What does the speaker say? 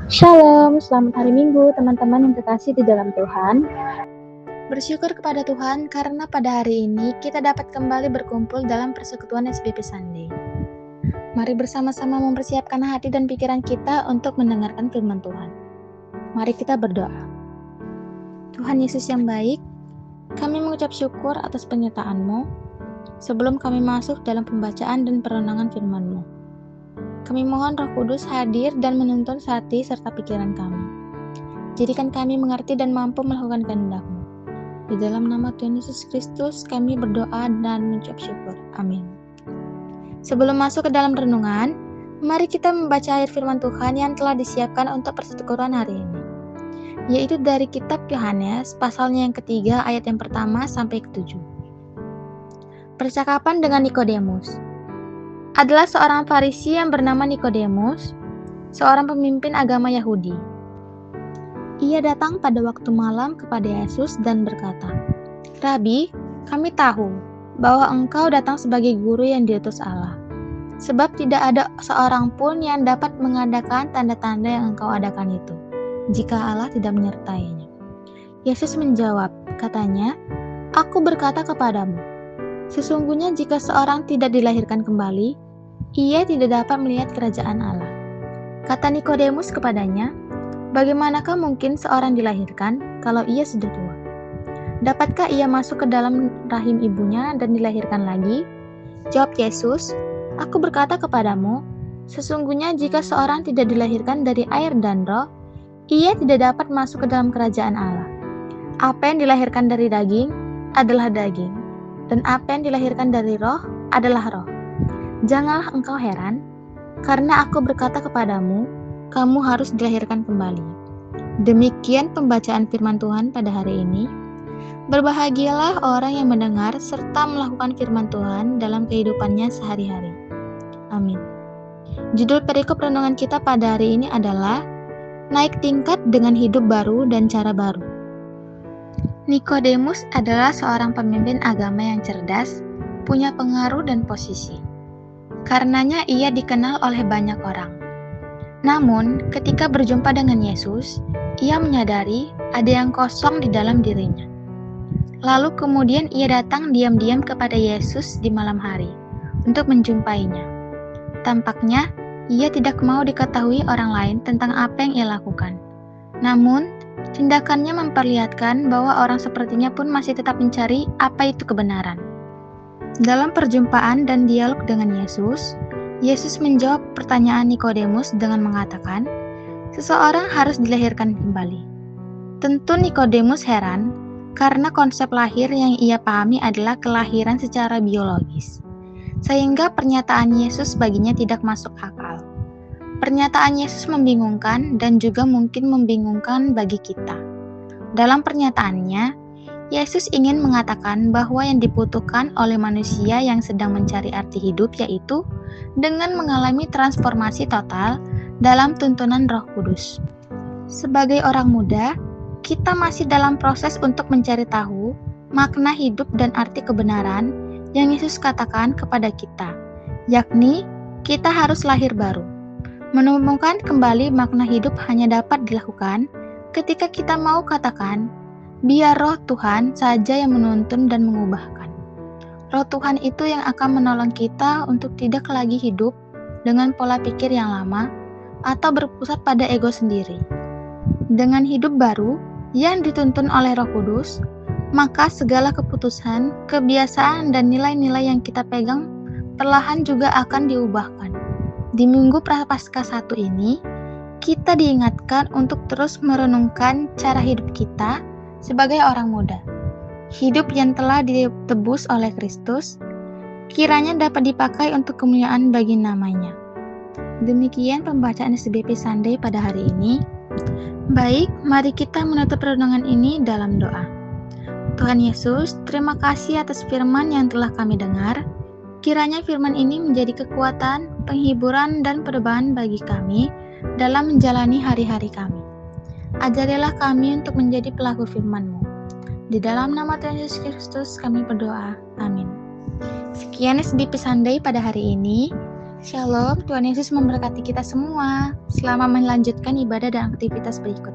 Shalom, selamat hari Minggu teman-teman yang terkasih di dalam Tuhan. Bersyukur kepada Tuhan karena pada hari ini kita dapat kembali berkumpul dalam persekutuan SBP Sunday. Mari bersama-sama mempersiapkan hati dan pikiran kita untuk mendengarkan firman Tuhan. Mari kita berdoa. Tuhan Yesus yang baik, kami mengucap syukur atas penyertaan-Mu sebelum kami masuk dalam pembacaan dan perenungan firman-Mu. Kami mohon Roh Kudus hadir dan menuntun hati serta pikiran kami. Jadikan kami mengerti dan mampu melakukan kehendak-Mu. Di dalam nama Tuhan Yesus Kristus kami berdoa dan mengucap syukur. Amin. Sebelum masuk ke dalam renungan, mari kita membaca ayat firman Tuhan yang telah disiapkan untuk persekutuan hari ini, yaitu dari kitab Yohanes pasalnya yang ketiga ayat yang pertama sampai ke-7. Percakapan dengan Nikodemus. Adalah seorang Farisi yang bernama Nikodemus, seorang pemimpin agama Yahudi. Ia datang pada waktu malam kepada Yesus dan berkata, "Rabi, kami tahu bahwa engkau datang sebagai guru yang diutus Allah, sebab tidak ada seorang pun yang dapat mengadakan tanda-tanda yang engkau adakan itu, jika Allah tidak menyertainya." Yesus menjawab, katanya, "Aku berkata kepadamu, sesungguhnya jika seorang tidak dilahirkan kembali, ia tidak dapat melihat kerajaan Allah." Kata Nikodemus kepadanya, "Bagaimanakah mungkin seorang dilahirkan kalau ia sudah tua? Dapatkah ia masuk ke dalam rahim ibunya dan dilahirkan lagi?" Jawab Yesus, "Aku berkata kepadamu, sesungguhnya jika seorang tidak dilahirkan dari air dan roh, ia tidak dapat masuk ke dalam kerajaan Allah. Apa yang dilahirkan dari daging adalah daging, dan apa yang dilahirkan dari roh adalah roh. Janganlah engkau heran, karena aku berkata kepadamu, kamu harus dilahirkan kembali." Demikian pembacaan firman Tuhan pada hari ini. Berbahagialah orang yang mendengar serta melakukan firman Tuhan dalam kehidupannya sehari-hari. Amin. Judul perikop renungan kita pada hari ini adalah Naik Tingkat dengan Hidup Baru dan Cara Baru. Nikodemus adalah seorang pemimpin agama yang cerdas, punya pengaruh dan posisi. Karenanya ia dikenal oleh banyak orang. Namun, ketika berjumpa dengan Yesus, ia menyadari ada yang kosong di dalam dirinya. Lalu kemudian ia datang diam-diam kepada Yesus di malam hari untuk menjumpainya. Tampaknya, ia tidak mau diketahui orang lain tentang apa yang ia lakukan. Namun, tindakannya memperlihatkan bahwa orang sepertinya pun masih tetap mencari apa itu kebenaran. Dalam perjumpaan dan dialog dengan Yesus, Yesus menjawab pertanyaan Nikodemus dengan mengatakan, seseorang harus dilahirkan kembali. Tentu Nikodemus heran, karena konsep lahir yang ia pahami adalah kelahiran secara biologis, sehingga pernyataan Yesus baginya tidak masuk akal. Pernyataan Yesus membingungkan dan juga mungkin membingungkan bagi kita. Dalam pernyataannya, Yesus ingin mengatakan bahwa yang dibutuhkan oleh manusia yang sedang mencari arti hidup yaitu dengan mengalami transformasi total dalam tuntunan Roh Kudus. Sebagai orang muda, kita masih dalam proses untuk mencari tahu makna hidup dan arti kebenaran yang Yesus katakan kepada kita, yakni kita harus lahir baru. Menemukan kembali makna hidup hanya dapat dilakukan ketika kita mau katakan, biar Roh Tuhan saja yang menuntun dan mengubahkan. Roh Tuhan itu yang akan menolong kita untuk tidak lagi hidup dengan pola pikir yang lama atau berpusat pada ego sendiri. Dengan hidup baru yang dituntun oleh Roh Kudus, maka segala keputusan, kebiasaan, dan nilai-nilai yang kita pegang perlahan juga akan diubahkan. Di Minggu Prapaskah 1 ini, kita diingatkan untuk terus merenungkan cara hidup kita sebagai orang muda. Hidup yang telah ditebus oleh Kristus, kiranya dapat dipakai untuk kemuliaan bagi namanya. Demikian pembacaan SBP Sunday pada hari ini. Baik, mari kita menutup renungan ini dalam doa. Tuhan Yesus, terima kasih atas firman yang telah kami dengar. Kiranya firman ini menjadi kekuatan, penghiburan, dan perubahan bagi kami dalam menjalani hari-hari kami. Ajarilah kami untuk menjadi pelaku firman-Mu. Di dalam nama Tuhan Yesus Kristus kami berdoa. Amin. Sekian SBP Sunday pada hari ini. Shalom, Tuhan Yesus memberkati kita semua. Selamat melanjutkan ibadah dan aktivitas berikut.